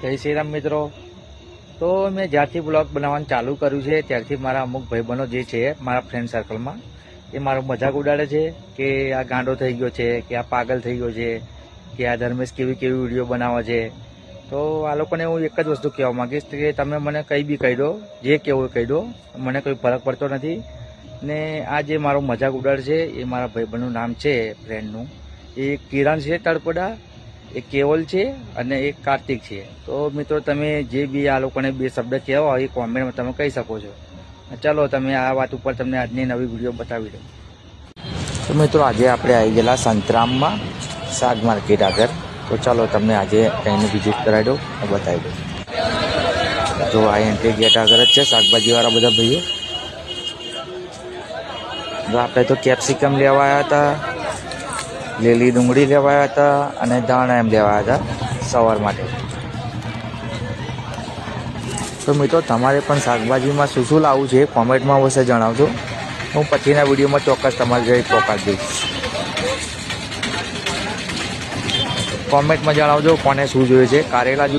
જય શ્રી રામ મિત્રો। તો મેં જ્યારથી બ્લોગ બનાવવાનું ચાલુ કર્યું છે ત્યારથી મારા અમુક ભાઈબંધો જે છે મારા ફ્રેન્ડ સર્કલમાં એ મારો મજાક ઉડાડે છે કે આ ગાંડો થઈ ગયો છે, કે આ પાગલ થઈ ગયો છે, કે આ ધર્મેશ કેવી કેવી વિડીયો બનાવે છે। તો આ લોકોને હું એક જ વસ્તુ કહેવા માંગીશ કે તમે મને કંઈ બી કહી દો, જે કહેવું કહી દો, મને કોઈ ફરક પડતો નથી। ને આ જે મારો મજાક ઉડાડે છે એ મારા ભાઈબંધનું નામ છે ફ્રેન્ડનું, એ કિરણ છે તળપડા, એક કેવલ છે અને એક કાર્તિક છે। તો મિત્રો તમે જે બી આ લોકોને બે શબ્દ કહેવા હોય એ કોમેન્ટમાં તમે કહી શકો છો। ચાલો તમે આ વાત ઉપર તમને આજની નવી વિડીયો બતાવી દો। તો મિત્રો આજે આપણે આવી ગયેલા સંતરામમાં શાક માર્કેટ આગળ। તો ચાલો તમને આજે અહીંની વિઝિટ કરાવી દો અને બતાવી દો। જો આ એન્ટ્રી ગેટ આગળ જ છે શાકભાજીવાળા બધા ભાઈઓ। જો આપણે તો કેપ્સિકમ લેવા આવ્યા હતા, લીલી ડુંગળી લેવા આવ્યા હતા અને ધાણા એમ લેવા આવ્યા હતા સવાર માટે। તો મિત્રો તમારે પણ શાકભાજીમાં શું શું લાવવું છે કોમેન્ટમાં અવશ્ય જણાવજો। હું પછીના વિડીયોમાં ચોક્કસ તમારી જોડે પહોંચાડી દઈશ। કોમેન્ટમાં જણાવજો કોને શું જોઈએ છે। કારેલા